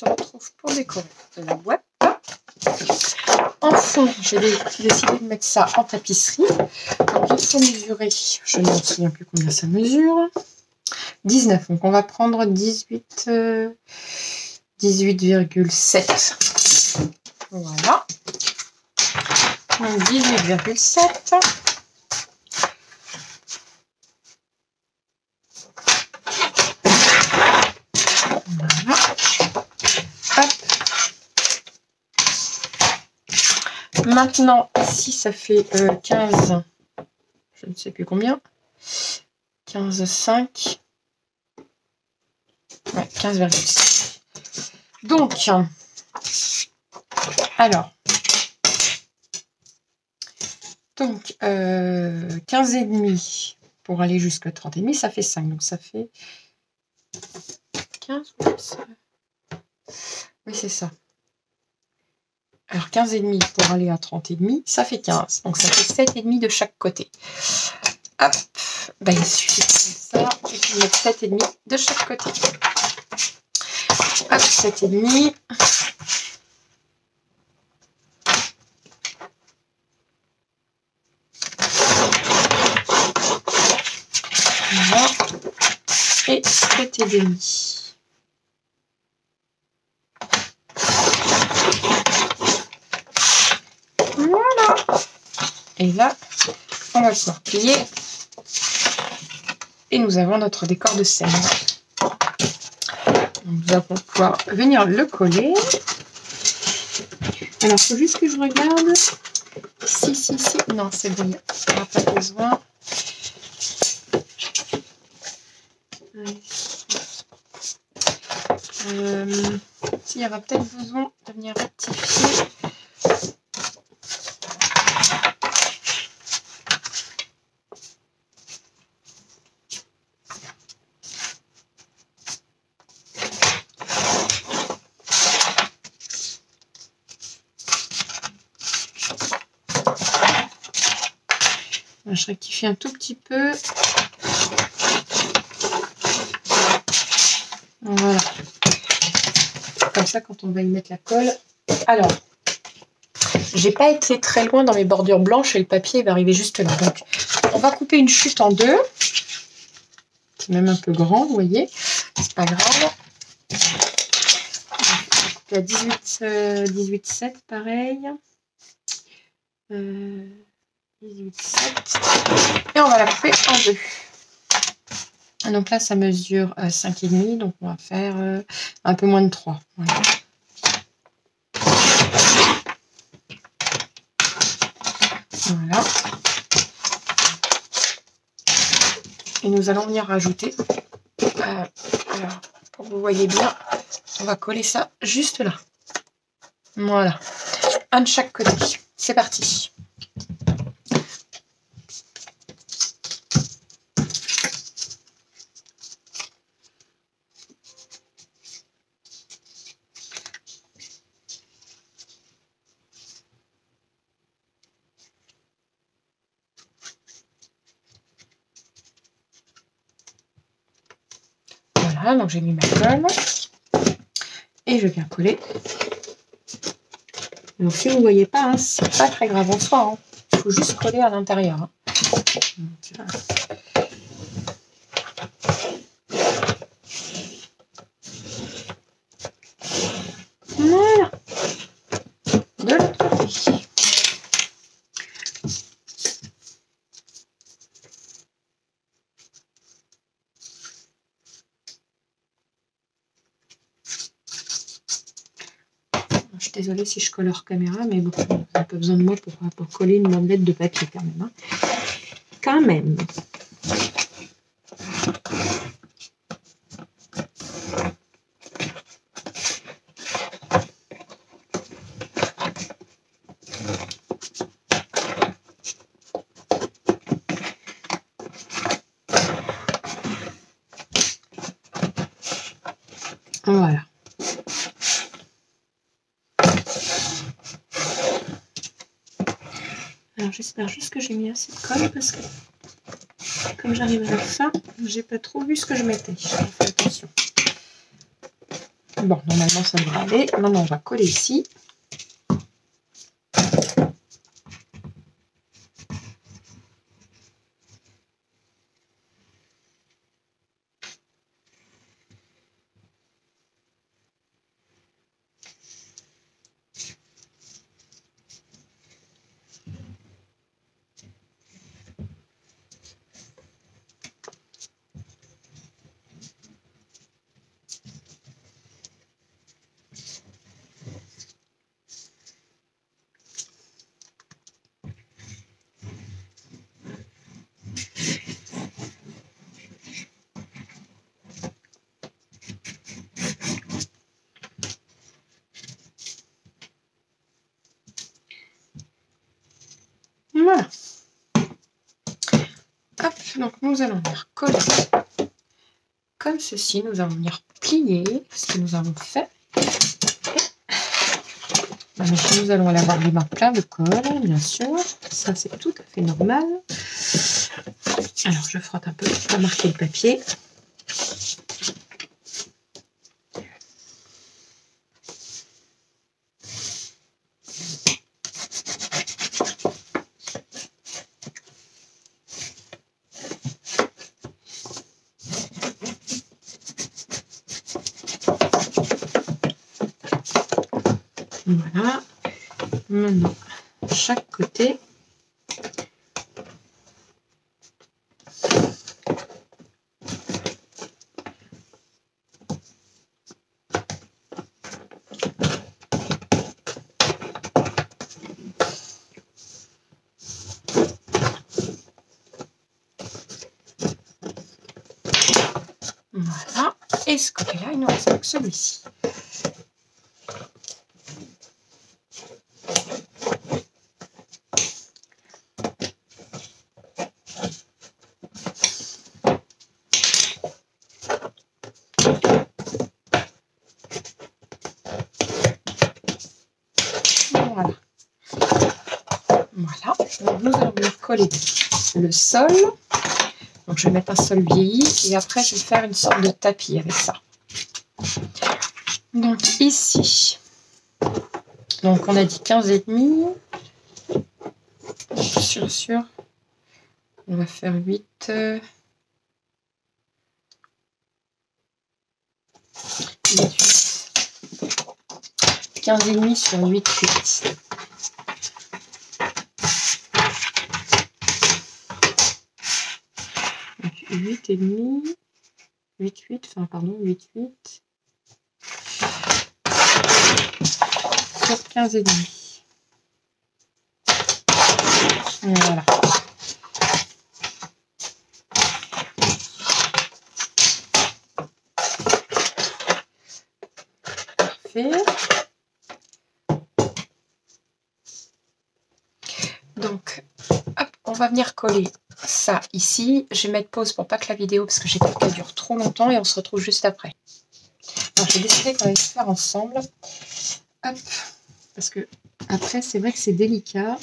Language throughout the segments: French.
se retrouve pour décorer de la boîte. En fond, j'ai décidé de mettre ça en tapisserie. Donc il faut mesurer, je ne me souviens plus combien ça mesure. 19, donc on va prendre 18,7. Voilà. Donc 18,7. Voilà. Hop. Maintenant, ici, ça fait 15, je ne sais plus combien. 15,5. Ouais, 15,6. Donc, alors, 15,5 pour aller jusqu'à 30,5, ça fait 5. Donc, ça fait 15. Oui, c'est ça. Alors, 15,5 pour aller à 30,5, ça fait 15. Donc, ça fait 7,5 de chaque côté. Hop, ben, il suffit de faire ça et puis mettre 7,5 de chaque côté. Hop, 7,5. Voilà. Et 7,5. Voilà. Et là, on va pouvoir plier. Et nous avons notre décor de scène. Nous allons pouvoir venir le coller. Alors, il faut juste que je regarde. Si. Non, c'est bon. On n'a pas besoin. Il y aura peut-être besoin de venir rectifier. Je rectifie un tout petit peu. Voilà. Comme ça, quand on va y mettre la colle. Alors, j'ai pas été très loin dans mes bordures blanches et le papier va arriver juste là. Donc, on va couper une chute en deux. C'est même un peu grand, vous voyez. C'est pas grave. On va couper à 18,7, pareil. 18,7. Et on va la couper en deux. Donc là, ça mesure 5,5. Donc on va faire un peu moins de 3. Voilà. Voilà. Et nous allons venir rajouter. Alors, pour que vous voyez bien, on va coller ça juste là. Voilà. Un de chaque côté. C'est parti. Voilà, donc j'ai mis ma colle. Et je viens coller. Donc si vous ne voyez pas, hein, c'est pas très grave en soi. Hein. Il faut juste coller à l'intérieur. Hein. Voilà. De l'autre côté. Je suis désolée si je colle hors caméra, mais bon, on n'a pas besoin de moi pour coller une modelette de papier quand même. Hein. Quand même. Voilà. Alors j'espère juste que j'ai mis assez de colle parce que comme j'arrive à la fin, j'ai pas trop vu ce que je mettais. Je fais attention. Bon, normalement ça devrait aller. Maintenant on va coller ici. Voilà. Hop, donc nous allons venir coller comme ceci. Nous allons venir plier ce que nous avons fait. Nous allons aller avoir les mains pleines de colle, bien sûr. Ça, c'est tout à fait normal. Alors, je frotte un peu pour marquer le papier. Voilà. Maintenant, chaque côté. Voilà. Et ce côté-là, il nous reste que celui-ci. Voilà. Voilà. Donc, nous allons venir coller le sol. Donc, je vais mettre un sol vieilli et après, je vais faire une sorte de tapis avec ça. Donc, ici, donc on a dit 15,5. Sûr. On va faire 8. 15,5 sur 8,8. Donc 8,5. 8,8, enfin pardon, 8,8 sur 15,5. Voilà. Parfait. Donc, hop, on va venir coller ça ici. Je vais mettre pause pour pas que la vidéo, parce que j'ai peur qu'elle dure trop longtemps, et on se retrouve juste après. Alors, j'ai décidé qu'on allait le faire ensemble. Hop, parce que après, c'est vrai que c'est délicat.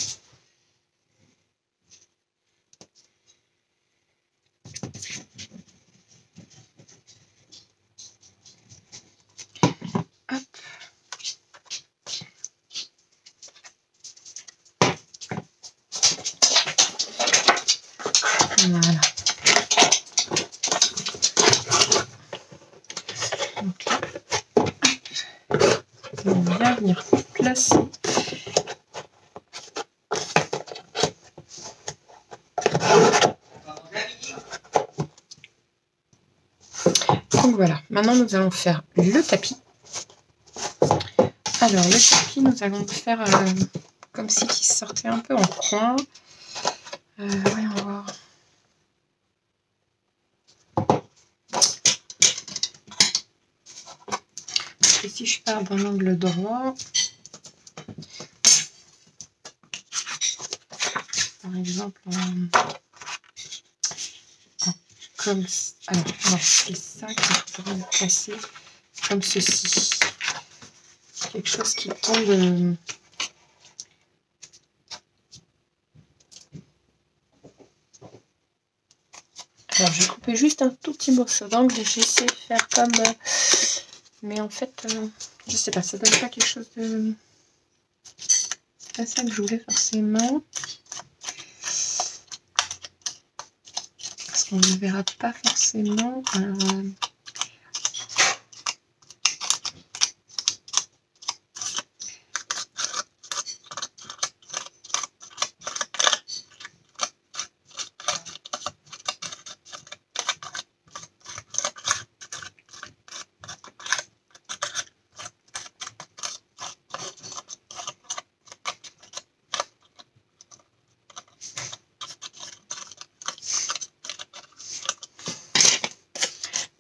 Hop. Voilà. Donc là, on va bien venir placer. Donc voilà, maintenant nous allons faire le tapis. Alors le tapis, nous allons le faire comme si il sortait un peu en coin. Voyons voir. Et si je pars d'un angle droit, par exemple, comme alors non, c'est ça qu'il faudrait le placer comme ceci. Quelque chose qui tombe. Alors je vais couper juste un tout petit morceau d'angle et je vais essayer de faire comme Mais en fait, je sais pas, ça donne pas quelque chose de... C'est pas ça que je voulais forcément. Parce qu'on ne verra pas forcément. Alors,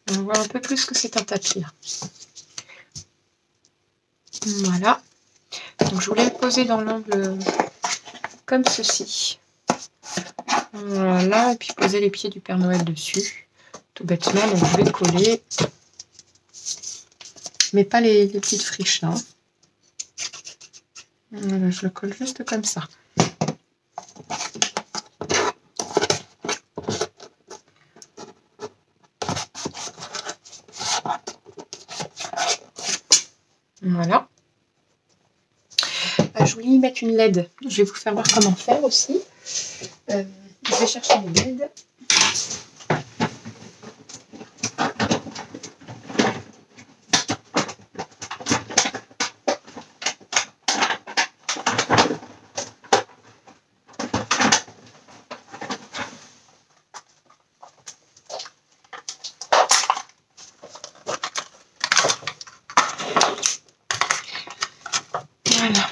on voit un peu plus que c'est un tapis là. Voilà. Donc je voulais le poser dans l'angle comme ceci. Voilà, et puis poser les pieds du Père Noël dessus. Tout bêtement, donc je vais coller. Mais pas les petites friches là. Voilà, je le colle juste comme ça. Voilà. Je voulais y mettre une LED. Je vais vous faire voir comment faire aussi. Je vais chercher une LED. Voilà.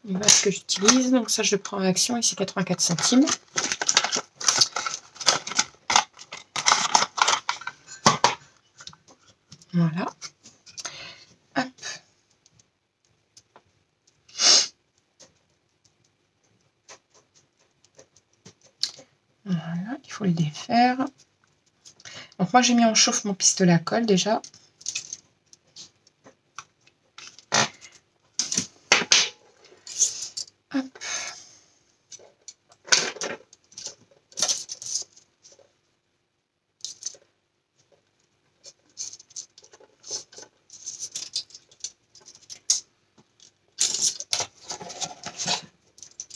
Voilà ce que j'utilise. Donc ça, je le prends en action et c'est 84 centimes. Voilà. Hop. Voilà, il faut le défaire. Donc moi j'ai mis en chauffe mon pistolet à colle déjà. Hop.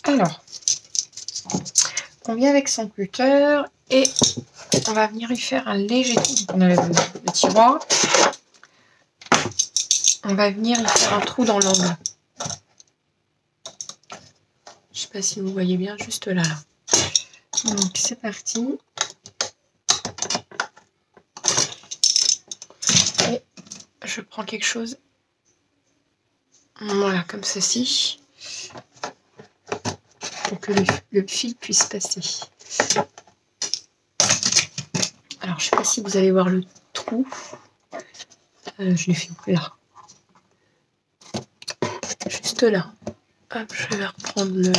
Alors, on vient avec son cutter et on va venir y faire un léger trou. Donc on a le tiroir. On va venir y faire un trou dans l'angle. Je sais pas si vous voyez bien, juste là. Donc c'est parti. Et je prends quelque chose. Voilà, comme ceci. Pour que le fil puisse passer. Alors, je ne sais pas si vous allez voir le trou. Je l'ai fait là. Juste là. Hop, je vais reprendre le...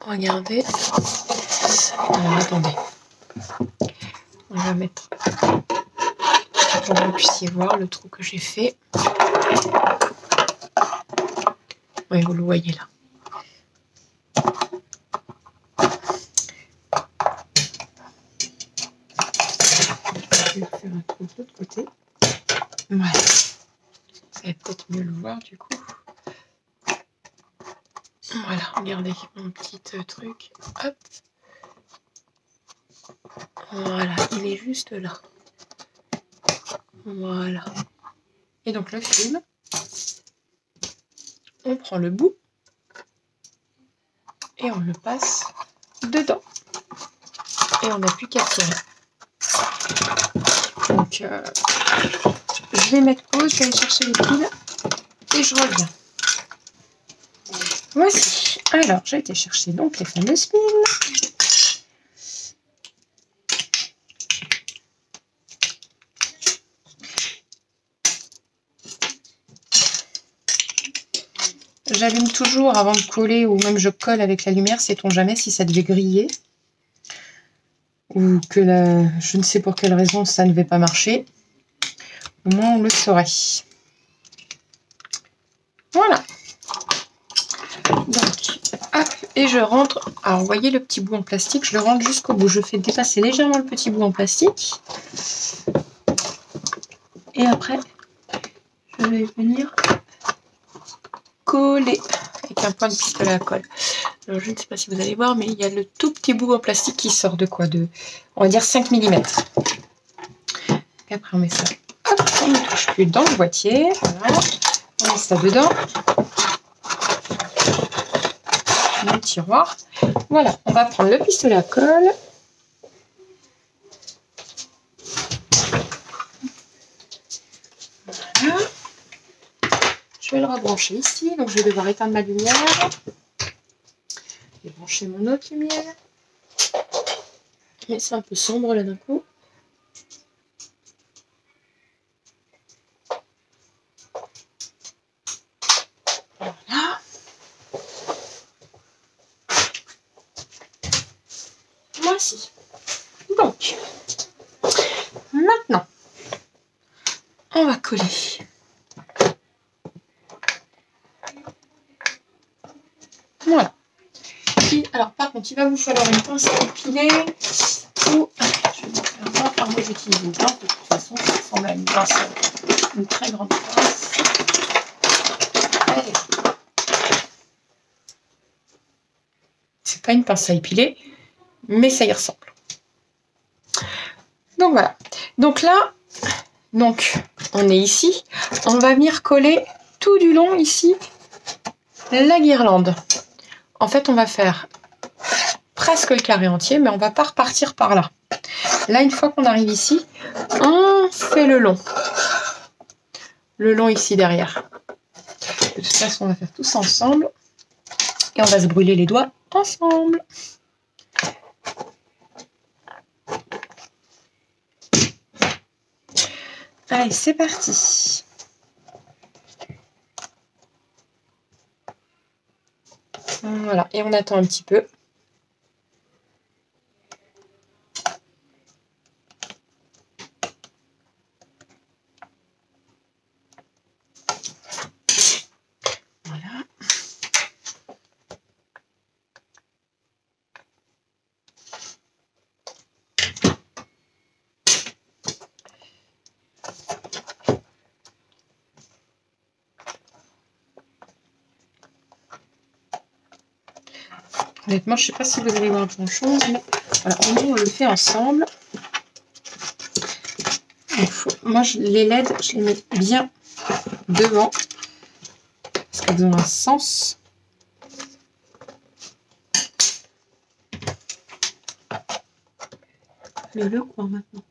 Regardez. Alors, attendez. On va mettre... pour que vous puissiez voir le trou que j'ai fait. Oui, vous le voyez là. Je vais faire un trou de l'autre côté. Voilà. Vous allez peut-être mieux le voir du coup. Voilà, regardez mon petit truc. Hop. Voilà, il est juste là. Voilà. Et donc le fil, on prend le bout et on le passe dedans. Et on n'a plus qu'à tirer. Donc, je vais mettre pause, je vais aller chercher les piles et je reviens. Voici. Alors, j'ai été chercher donc les fameuses piles. J'allume toujours avant de coller ou même je colle avec la lumière, sait-on jamais si ça devait griller. Ou que je ne sais pour quelle raison ça ne va pas marcher. Au moins on le saurait. Voilà. Donc, hop, Et je rentre, alors vous voyez le petit bout en plastique, je le rentre jusqu'au bout. Je fais dépasser légèrement le petit bout en plastique. Et après, je vais venir coller avec un point de pistolet à colle. Alors je ne sais pas si vous allez voir, mais il y a le tout petit bout en plastique qui sort de quoi, de, on va dire 5 mm. Et après on met ça, hop, on ne touche plus dans le boîtier, voilà. On met ça dedans. Dans le tiroir. Voilà, on va prendre le pistolet à colle. Voilà. Je vais le rebrancher ici, donc je vais devoir éteindre ma lumière. Je vais brancher mon autre lumière. Mais c'est un peu sombre là d'un coup. Voilà. Voici. Donc, maintenant, on va coller. Voilà. Et, alors, par contre, il va vous falloir une pince à épiler ou je vais vous faire voir. Alors, moi, j'utilise une pince. De toute façon, ça ressemble à une pince, une très grande pince. Allez. C'est pas une pince à épiler, mais ça y ressemble. Donc voilà. Donc là, donc on est ici. On va venir coller tout du long ici la guirlande. En fait, on va faire presque le carré entier, mais on va pas repartir par là. Là, une fois qu'on arrive ici, on fait le long. Le long ici derrière. De toute façon, on va faire tout ça ensemble. Et on va se brûler les doigts ensemble. Allez, c'est parti. Voilà, et on attend un petit peu. Voilà. Honnêtement, je ne sais pas si vous allez voir grand-chose, mais voilà, au moins on le fait ensemble. Moi, les LED, je les mets bien devant, parce qu'elles ont un sens. Mets-le quoi maintenant.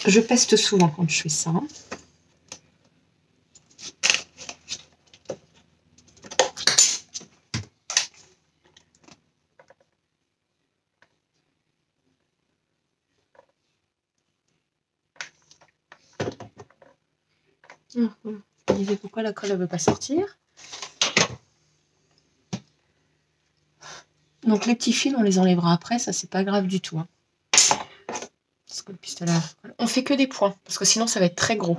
Je peste souvent quand je fais ça. Je me disais pourquoi la colle ne veut pas sortir. Donc les petits fils, on les enlèvera après, ça c'est pas grave du tout. Hein. Parce que le pistolet, on fait que des points, parce que sinon ça va être très gros.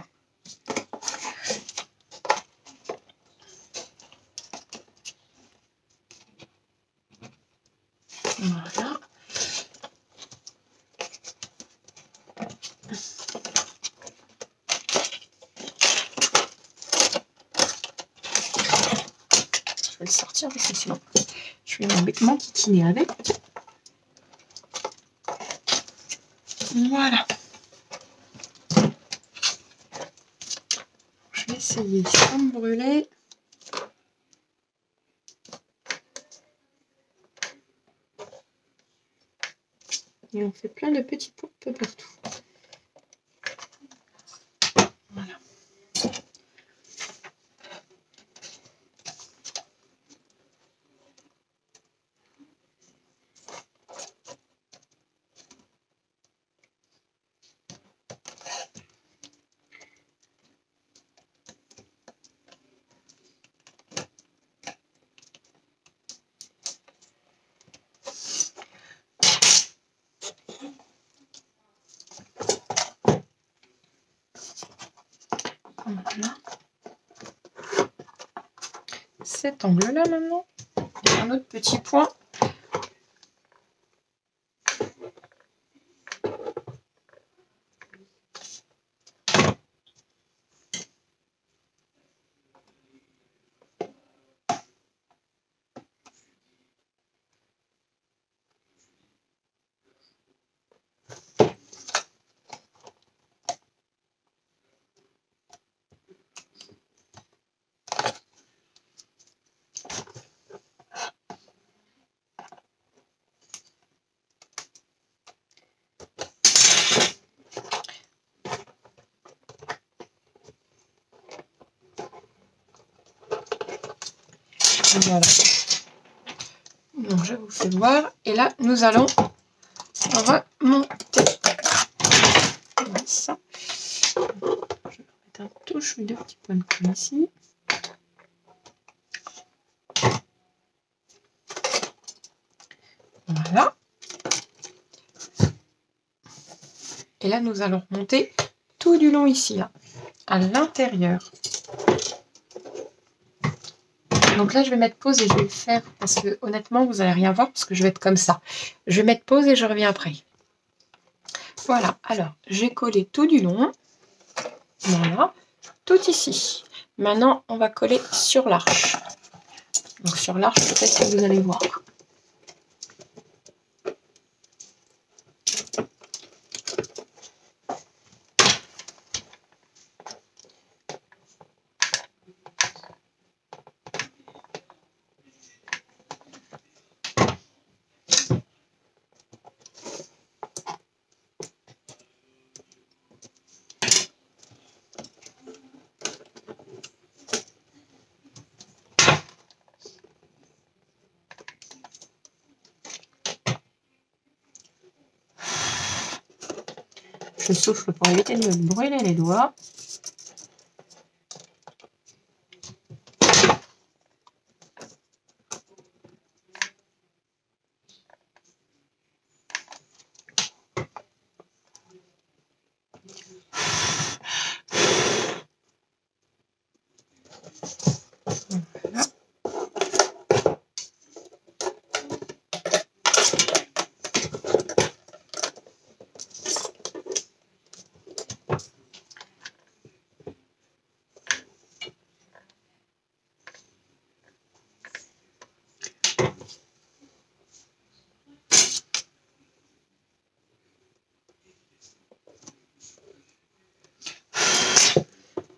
Voilà. Je vais le sortir parce que sinon je vais m'enquiquiner avec. Voilà. Je vais essayer sans me brûler. Et on fait plein de petits pots un peu partout. Voilà. Voilà. Cet angle-là maintenant. Et un autre petit point. Voilà. Donc je vous fais voir. Et là, nous allons remonter. Voilà ça. Je vais mettre un touche de petits points de colle ici. Voilà. Et là, nous allons remonter tout du long ici, là, à l'intérieur. Donc là, je vais mettre pause et je vais le faire parce que honnêtement, vous n'allez rien voir parce que je vais être comme ça. Je vais mettre pause et je reviens après. Voilà, alors j'ai collé tout du long. Voilà, tout ici. Maintenant, on va coller sur l'arche. Donc sur l'arche, peut-être que vous allez voir. Je souffle pour éviter de me brûler les doigts.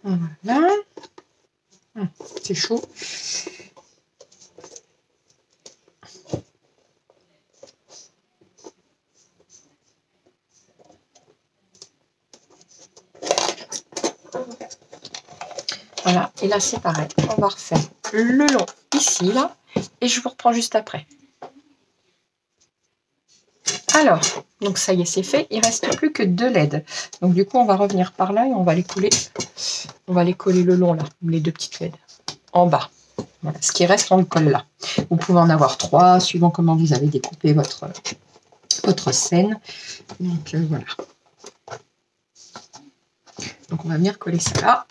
Voilà. Voilà. C'est chaud. Voilà, et là c'est pareil. On va refaire le long ici, là, et je vous reprends juste après. Alors, donc ça y est, c'est fait. Il ne reste plus que 2 LED. Donc du coup, on va revenir par là et on va les coller. On va les coller le long là, les 2 petites LED en bas. Voilà, ce qui reste, on le colle là. Vous pouvez en avoir 3, suivant comment vous avez découpé votre scène. Donc voilà. Donc on va venir coller ça là.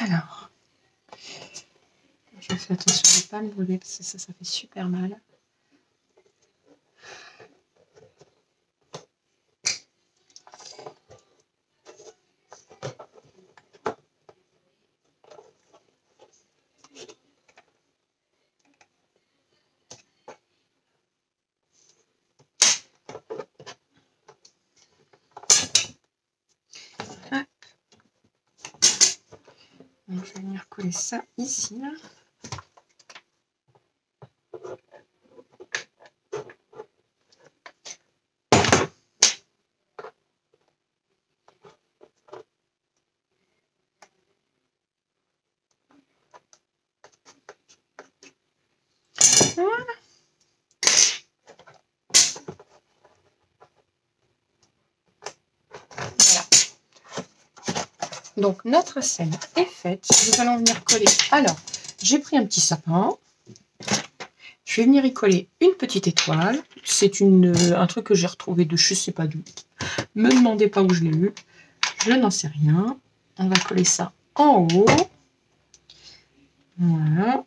Alors, je fais attention de ne pas me brûler parce que ça fait super mal. Donc, je vais venir coller ça ici. Là. Voilà. Donc notre scène est faite. Nous allons venir coller. Alors, j'ai pris un petit sapin. Je vais venir y coller une petite étoile. C'est un truc que j'ai retrouvé de je sais pas d'où. Me demandez pas où je l'ai eu. Je n'en sais rien. On va coller ça en haut. Voilà.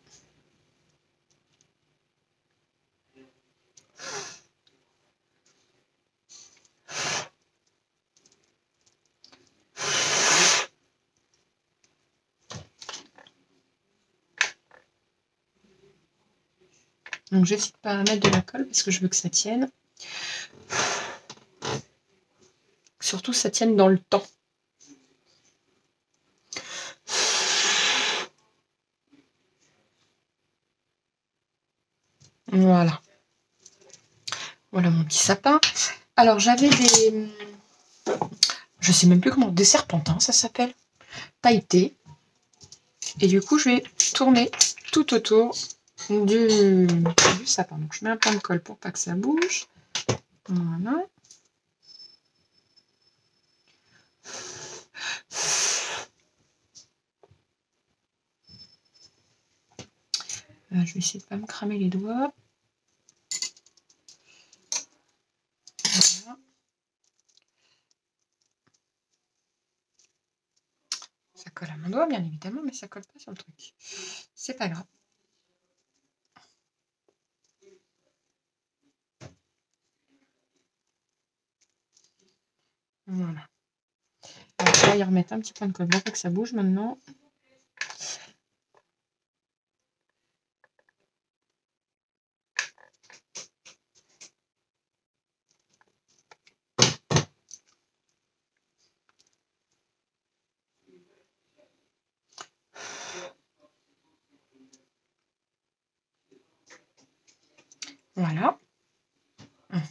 Donc j'hésite pas à mettre de la colle parce que je veux que ça tienne. Surtout ça tienne dans le temps. Voilà. Voilà mon petit sapin. Alors j'avais des... Je sais même plus comment. Des serpentins ça s'appelle. Pailletés. Et du coup je vais tourner tout autour du sapin. Donc je mets un point de colle pour pas que ça bouge. Voilà. Je vais essayer de pas me cramer les doigts. Voilà. Ça colle à mon doigt bien évidemment, mais ça colle pas sur le truc. C'est pas grave. Voilà. Alors, on va y remettre un petit point de colle pour que ça bouge maintenant. Voilà. Ok.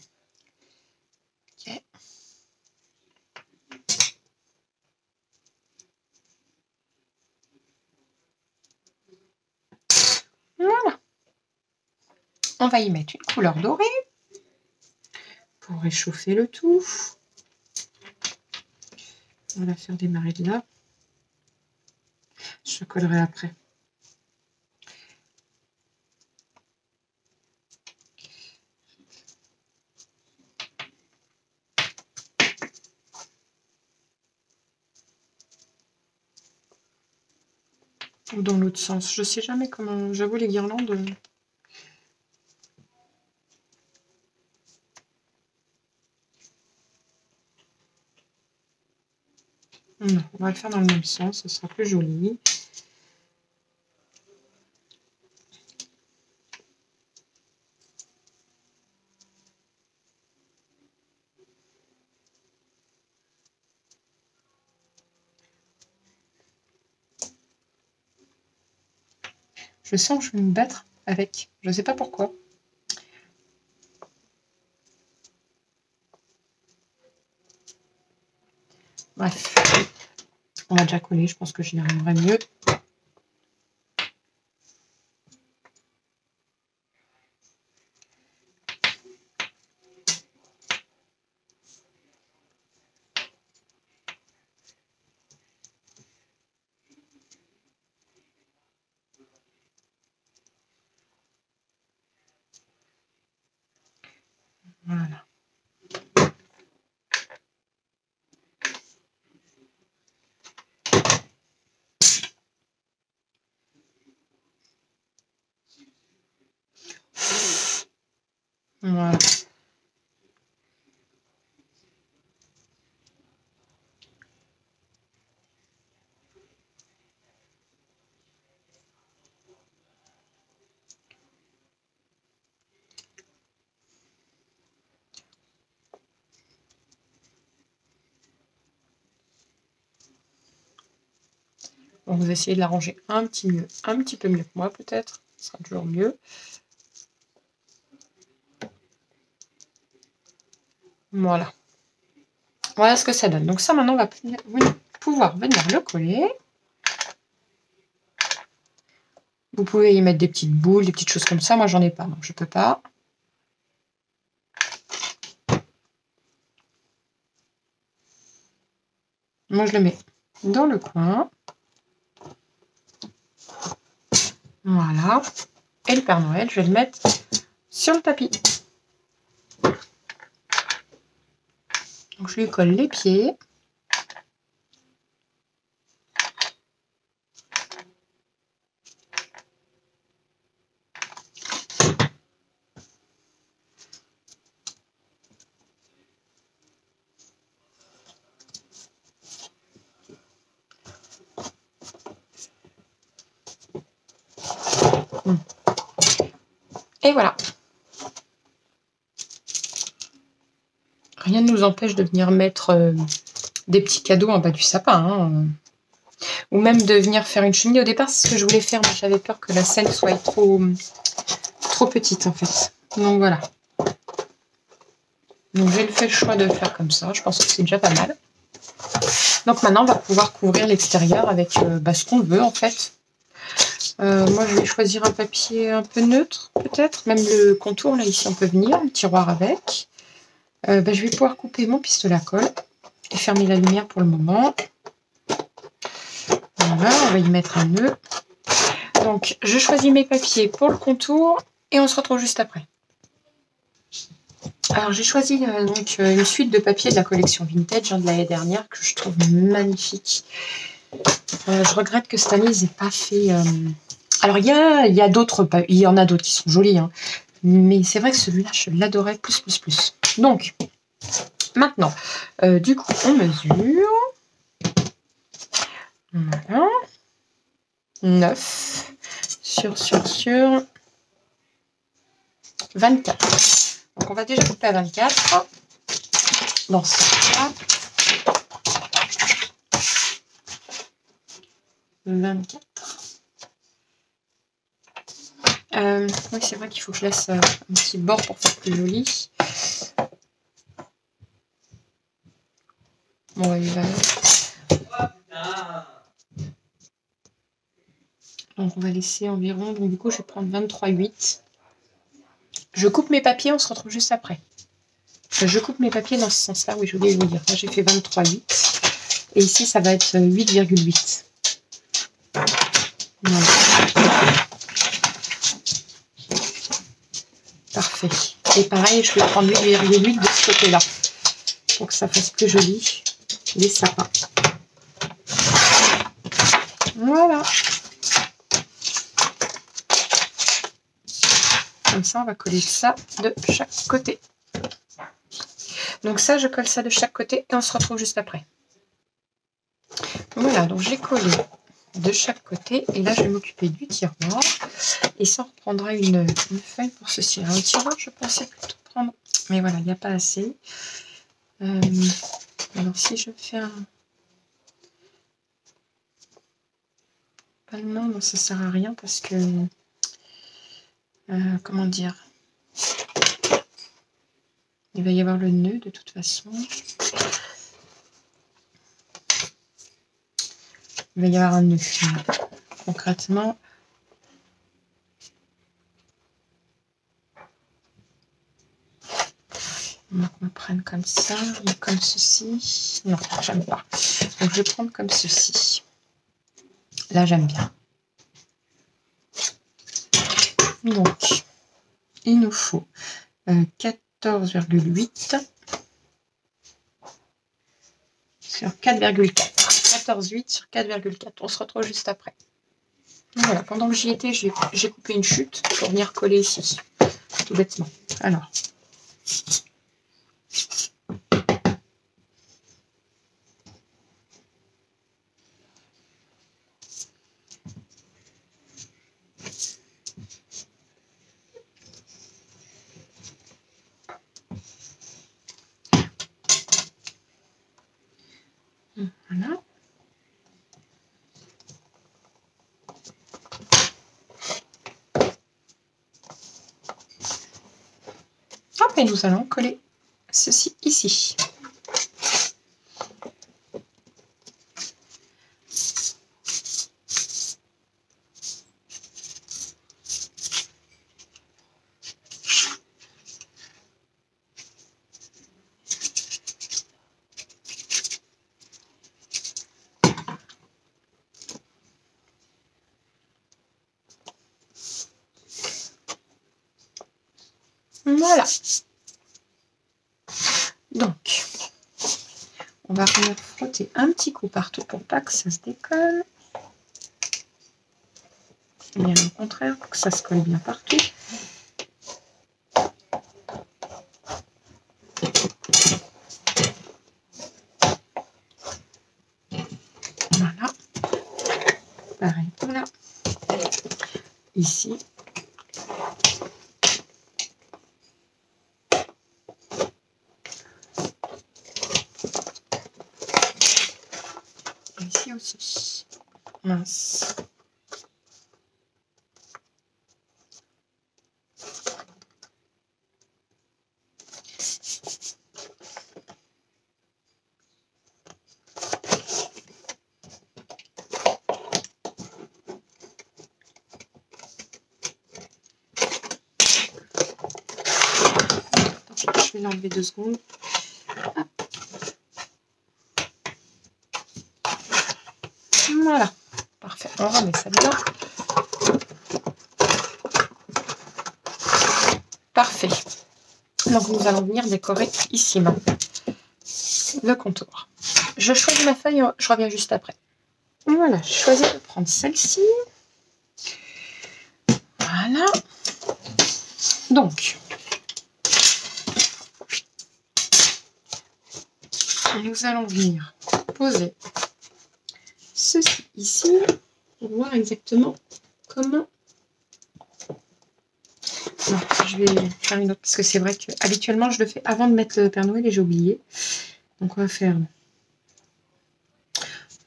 Voilà. On va y mettre une couleur dorée pour réchauffer le tout. On va faire démarrer de là. Je collerai après. Ou dans l'autre sens. Je sais jamais comment. J'avoue les guirlandes. Non, on va le faire dans le même sens, ce sera plus joli. Je sens que je vais me battre avec. Je ne sais pas pourquoi. Bref. On va déjà coller, je pense que j'y arriverai mieux. Voilà. Voilà. On va essayer de la ranger un petit peu mieux que moi peut-être. Ce sera toujours mieux. Voilà. Voilà ce que ça donne. Donc ça maintenant on va pouvoir venir le coller. Vous pouvez y mettre des petites boules, des petites choses comme ça. Moi j'en ai pas, donc je peux pas. Moi je le mets dans le coin. Voilà. Et le Père Noël, je vais le mettre sur le tapis. Donc je lui colle les pieds. Et voilà. Rien ne nous empêche de venir mettre des petits cadeaux en bas du sapin. Hein. Ou même de venir faire une cheminée. Au départ, c'est ce que je voulais faire, mais j'avais peur que la scène soit trop petite en fait. Donc voilà. Donc j'ai fait le choix de le faire comme ça. Je pense que c'est déjà pas mal. Donc maintenant, on va pouvoir couvrir l'extérieur avec ce qu'on veut en fait. Moi, je vais choisir un papier un peu neutre, peut-être. Même le contour, là, ici, on peut venir. Le tiroir avec. Je vais pouvoir couper mon pistolet à colle et fermer la lumière pour le moment. Voilà, on va y mettre un nœud. Donc, je choisis mes papiers pour le contour et on se retrouve juste après. Alors, j'ai choisi une suite de papiers de la collection Vintage de l'année dernière que je trouve magnifique. Je regrette que cette année, ils n'aient pas fait... Alors, il y a d'autres, il y en a d'autres qui sont jolis, hein. Mais c'est vrai que celui-là, je l'adorais plus. Donc, maintenant, du coup, on mesure. Voilà. 9 sur 24. Donc, on va déjà couper à 24. Dans ça. 24. Oui, c'est vrai qu'il faut que je laisse un petit bord pour faire plus joli. Bon, il va... Donc, on va laisser environ... Donc, du coup, je vais prendre 23,8. Je coupe mes papiers, on se retrouve juste après. Je coupe mes papiers dans ce sens-là, oui, je voulais vous dire. Là, j'ai fait 23,8. Et ici, ça va être 8,8. Voilà. Parfait. Et pareil, je vais prendre 8,8 de ce côté-là. Pour que ça fasse plus joli. Les sapins. Voilà. Comme ça, on va coller ça de chaque côté. Donc ça, je colle ça de chaque côté et on se retrouve juste après. Voilà, donc j'ai collé de chaque côté. Et là, je vais m'occuper du tiroir. Et ça, on reprendra une feuille pour ceci. Alors, le tiroir, je pensais plutôt prendre... Mais voilà, il n'y a pas assez. Alors, si je fais un... Pallement, non, ça sert à rien parce que... comment dire? Il va y avoir le nœud de toute façon. Il va y avoir un nœud. Concrètement... Donc, on va prendre comme ça, ou comme ceci. Non, j'aime pas. Donc, je vais prendre comme ceci. Là, j'aime bien. Donc, il nous faut 14,8 sur 4,4. 14,8 sur 4,4. On se retrouve juste après. Voilà, pendant que j'y étais, j'ai coupé une chute pour venir coller ici. Tout bêtement. Alors. Voilà. Hop, et nous allons coller ceci ici. Voilà. Donc, on va venir frotter un petit coup partout pour pas que ça se décolle. Bien au contraire, pour que ça se colle bien partout. Voilà. Pareil pour là. Ici. Ici aussi. Mince. Je vais l'enlever 2 secondes. Hop. Voilà. Parfait. On remet ça dedans. Parfait. Donc nous allons venir décorer ici maintenant le contour. Je choisis ma feuille, je reviens juste après. Voilà, je choisis de prendre celle-ci. Voilà. Donc, nous allons venir poser ceci ici pour voir exactement comment. Non, je vais faire une autre parce que c'est vrai que habituellement je le fais avant de mettre le Père Noël et j'ai oublié. Donc on va faire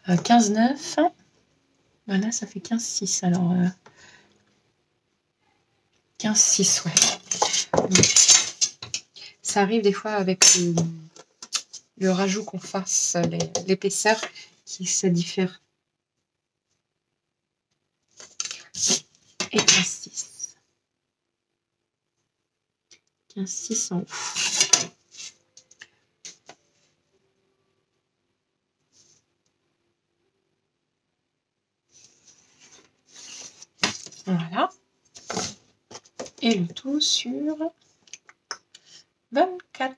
15,9. Voilà, ça fait 15,6. Alors 15,6, ouais. Donc, ça arrive des fois avec le rajout qu'on fasse, l'épaisseur, qui ça diffère. Et 15,6. 15,6 en haut. Voilà. Et le tout sur 24.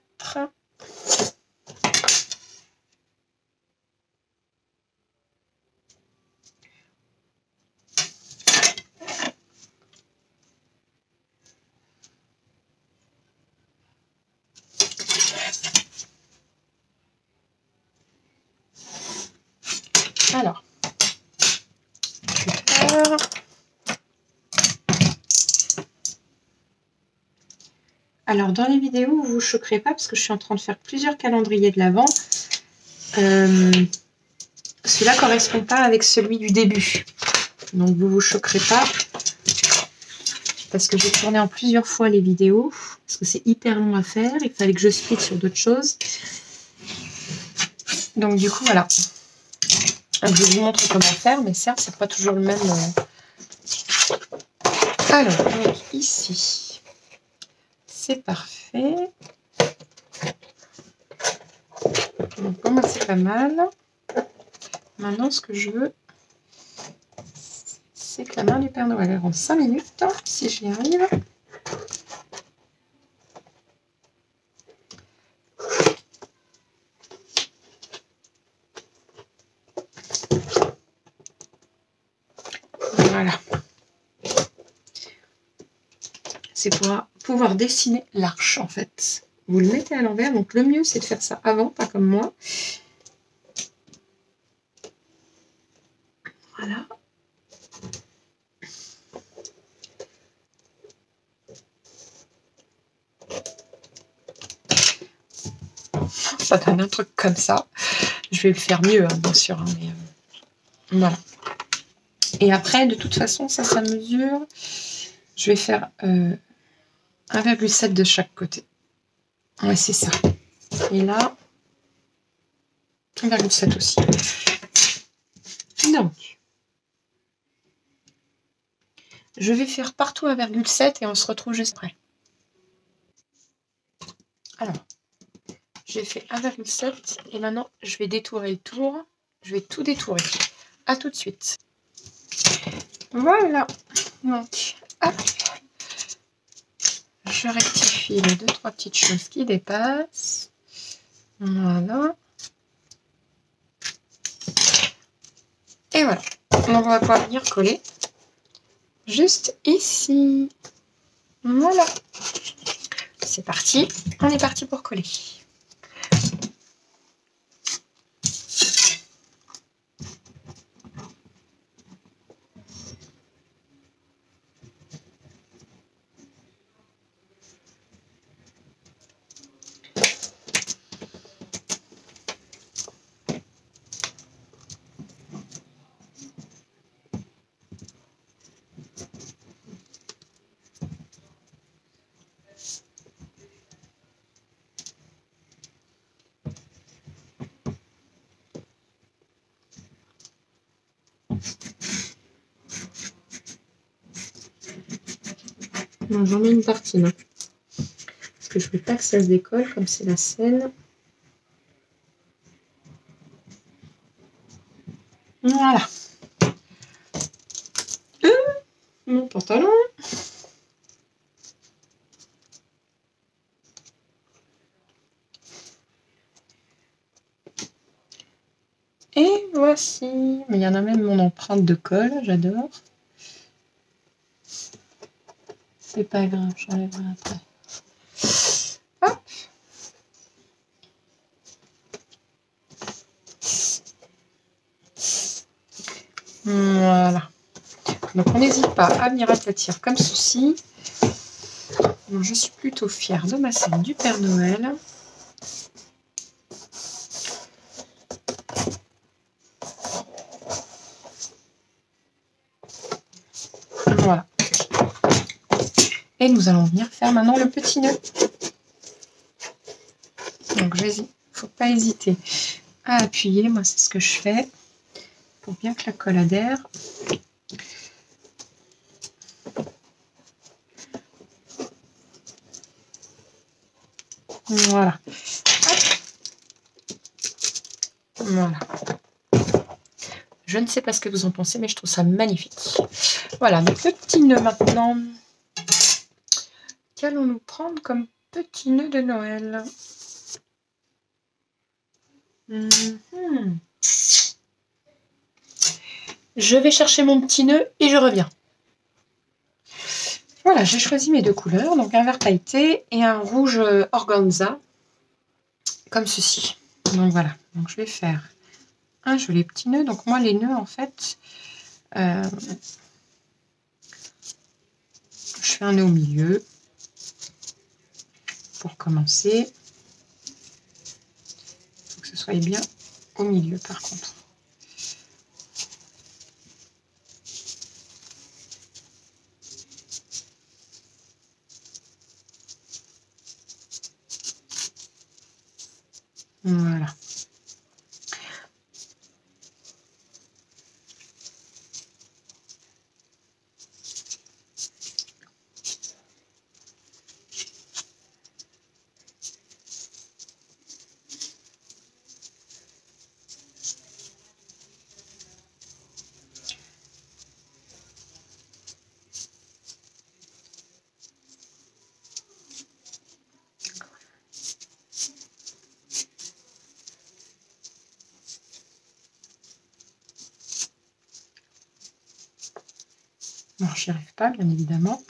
Alors, dans les vidéos, vous ne vous choquerez pas parce que je suis en train de faire plusieurs calendriers de l'Avent. Celui-là ne correspond pas avec celui du début. Donc vous ne vous choquerez pas. Parce que j'ai tourné en plusieurs fois les vidéos. Parce que c'est hyper long à faire. Il fallait que je split sur d'autres choses. Donc du coup, voilà. Je vous montre comment faire. Mais certes, c'est pas toujours le même. Alors, donc ici, c'est parfait. Donc pour moi, c'est pas mal. Maintenant, ce que je veux, c'est que la main du Père Noël rentre 5 minutes, si j'y arrive. Voilà. C'est pour pouvoir dessiner l'arche, en fait. Vous le mettez à l'envers, donc le mieux, c'est de faire ça avant, pas comme moi. Voilà. Ça donne un truc comme ça. Je vais le faire mieux, hein, bien sûr. Hein, mais, voilà. Et après, de toute façon, ça mesure. Je vais faire 1,7 de chaque côté. Ouais, c'est ça. Et là, 1,7 aussi. Donc, je vais faire partout 1,7 et on se retrouve juste après. Alors, j'ai fait 1,7 et maintenant, je vais détourer le tour. Je vais tout détourer. À tout de suite. Voilà. Donc, hop. je rectifie les 2-3 petites choses qui dépassent. Voilà. Et voilà. Donc on va pouvoir venir coller juste ici. Voilà. C'est parti. On est parti pour coller. J'en mets une partie là. Parce que je ne veux pas que ça se décolle comme c'est la scène. Voilà. Mon pantalon. Et voici. Mais il y en a même mon empreinte de colle, j'adore. C'est pas grave, j'enlèverai après. Hop. Voilà. Donc on n'hésite pas à venir aplatir comme ceci. Donc, je suis plutôt fière de ma scène du Père Noël. Voilà. Et nous allons venir faire maintenant le petit nœud. Donc il ne faut pas hésiter à appuyer. Moi c'est ce que je fais pour bien que la colle adhère. Voilà. Voilà. Je ne sais pas ce que vous en pensez, mais je trouve ça magnifique. Voilà, donc le petit nœud maintenant. Qu'allons-nous prendre comme petit nœud de Noël? Je vais chercher mon petit nœud et je reviens. Voilà, j'ai choisi mes deux couleurs, donc un vert pailleté et un rouge organza, comme ceci. Donc voilà, donc je vais faire un joli petit nœud. Donc moi les nœuds en fait, je fais un nœud au milieu pour commencer. Il faut que ce soit bien au milieu par contre. Voilà. Alors, j'y arrive pas, bien évidemment.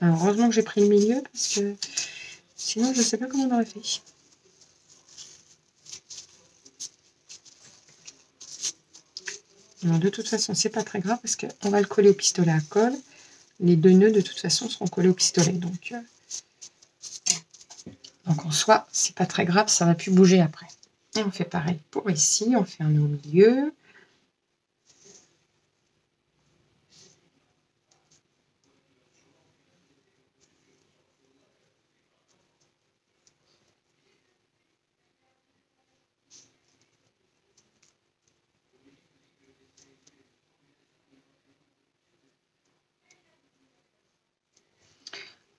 Alors, heureusement que j'ai pris le milieu, parce que sinon, je ne sais pas comment on aurait fait. Alors, de toute façon, c'est pas très grave, parce qu'on va le coller au pistolet à colle. Les deux nœuds, de toute façon, seront collés au pistolet. Donc en soi, c'est pas très grave, ça va plus bouger après. Et on fait pareil pour ici, on fait un nœud au milieu.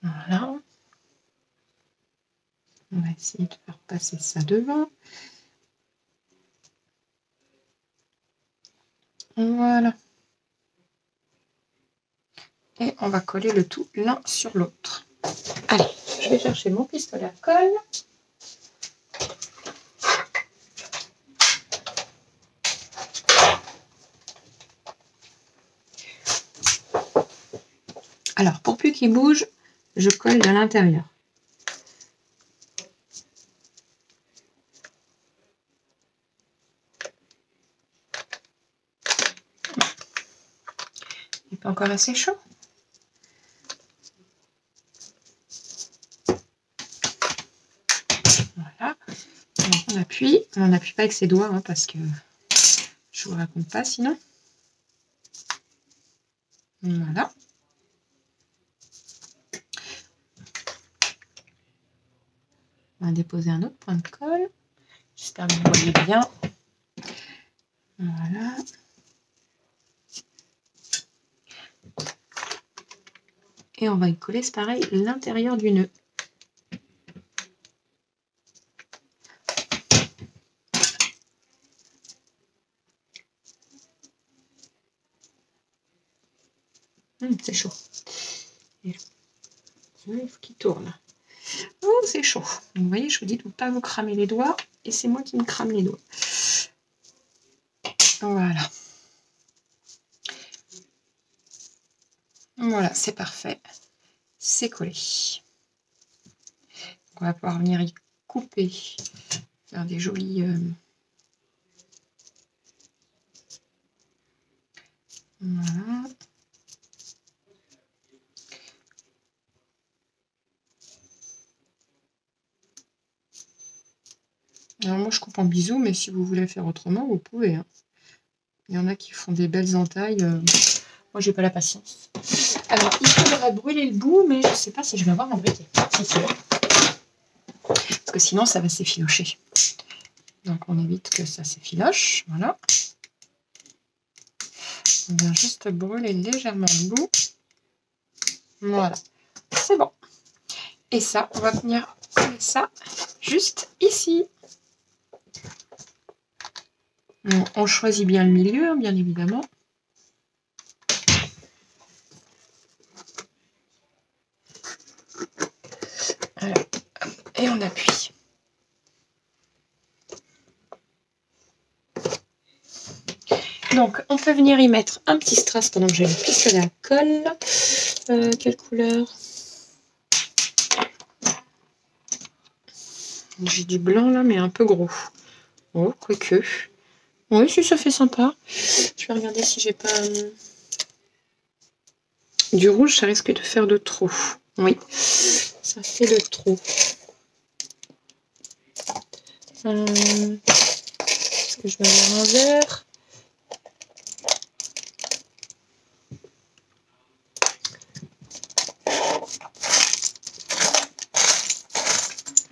Voilà. On va essayer de faire passer ça devant. Voilà. Et on va coller le tout l'un sur l'autre. Allez, je vais chercher mon pistolet à colle. Alors, pour plus qu'il bouge, je colle de l'intérieur. Il n'est pas encore assez chaud. Voilà. Donc on appuie. On n'appuie pas avec ses doigts hein, parce que je ne vous raconte pas sinon. Voilà. On va déposer un autre point de colle. J'espère que vous voyez bien. Voilà. Et on va y coller, c'est pareil, l'intérieur du nœud. C'est chaud. Il faut qu'il tourne. Oh, c'est chaud. Donc, vous voyez, je vous dis de ne pas vous cramer les doigts. Et c'est moi qui me crame les doigts. Voilà. Voilà, c'est parfait. C'est collé. On va pouvoir venir y couper. Faire des jolis... Voilà. Alors moi je coupe en bisous, mais si vous voulez faire autrement, vous pouvez. Hein. Il y en a qui font des belles entailles. Moi j'ai pas la patience. Alors il faudrait brûler le bout, mais je ne sais pas si je vais avoir ma briquet. Si c'est vrai. Parce que sinon ça va s'effilocher. Donc on évite que ça s'effiloche. Voilà. On vient juste brûler légèrement le bout. Voilà. C'est bon. Et ça, on va venir coller ça juste ici. On choisit bien le milieu, bien évidemment. Alors, et on appuie. Donc, on peut venir y mettre un petit strass pendant que j'ai le pistolet à colle. Quelle couleur? J'ai du blanc là, mais un peu gros. Oh, quoique. Oui, si ça fait sympa. Je vais regarder si j'ai pas... Du rouge, ça risque de faire de trop. Oui, ça fait de trop. Est-ce que je vais avoir un vert?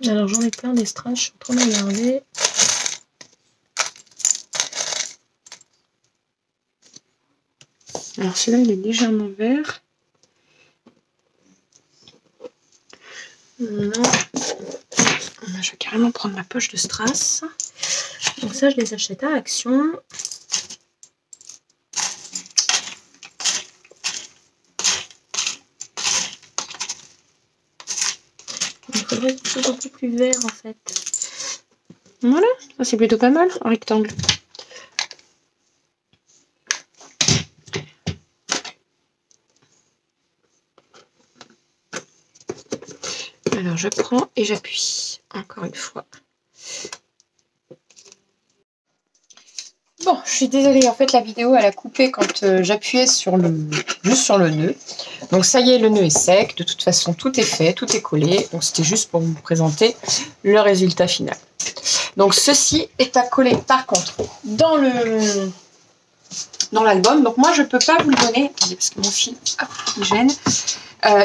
Alors j'en ai plein des strass, je suis en train de regarder. Alors celui-là il est légèrement vert. Non. Je vais carrément prendre ma poche de strass. Donc ça je les achète à Action. Il faudrait quelque chose un peu plus vert en fait. Voilà, ça c'est plutôt pas mal, un rectangle. Alors je prends et j'appuie, encore une fois. Bon, je suis désolée, en fait la vidéo elle a coupé quand j'appuyais sur juste sur le nœud. Donc ça y est, le nœud est sec, de toute façon tout est fait, tout est collé. Donc c'était juste pour vous présenter le résultat final. Donc ceci est à coller par contre dans l'album. Donc moi je ne peux pas vous le donner, attendez, parce que mon fil il gêne.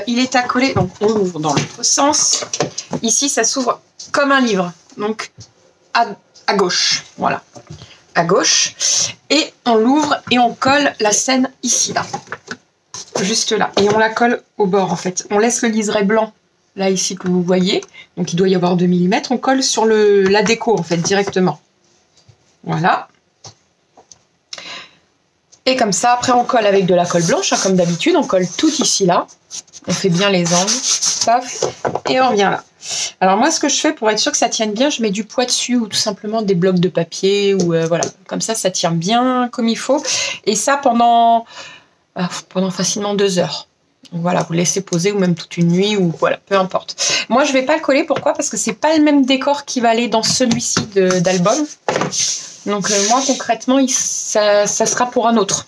Il est à coller, donc on l'ouvre dans l'autre sens. Ici ça s'ouvre comme un livre, donc à gauche, voilà. À gauche, et on l'ouvre et on colle la scène ici là. juste là. Et on la colle au bord en fait. On laisse le liseré blanc, là ici que vous voyez. Donc il doit y avoir 2 mm. On colle sur la déco en fait directement. Voilà. Et comme ça, après on colle avec de la colle blanche, hein, comme d'habitude. On colle tout ici là. On fait bien les angles. Paf. Et on revient là. Alors moi, ce que je fais pour être sûr que ça tienne bien, je mets du poids dessus ou tout simplement des blocs de papier. Ou voilà. Comme ça tient bien comme il faut. Et ça pendant facilement 2 heures. Donc voilà, vous laissez poser ou même toute une nuit ou voilà, peu importe. Moi, je vais pas le coller. Pourquoi? Parce que c'est pas le même décor qui va aller dans celui-ci d'album. Donc moi, concrètement, ça sera pour un autre.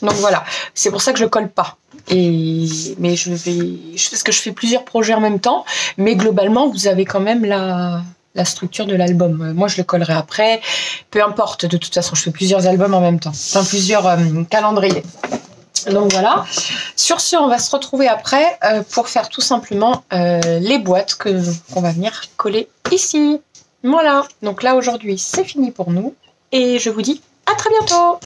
Donc voilà, c'est pour ça que je colle pas. Mais parce que je fais plusieurs projets en même temps. Mais globalement, vous avez quand même la structure de l'album. Moi, je le collerai après. Peu importe, de toute façon, je fais plusieurs albums en même temps. Enfin, plusieurs calendriers. Donc voilà. Sur ce, on va se retrouver après pour faire tout simplement les boîtes qu'on va venir coller ici. Voilà. Donc là, aujourd'hui, c'est fini pour nous. Et je vous dis à très bientôt.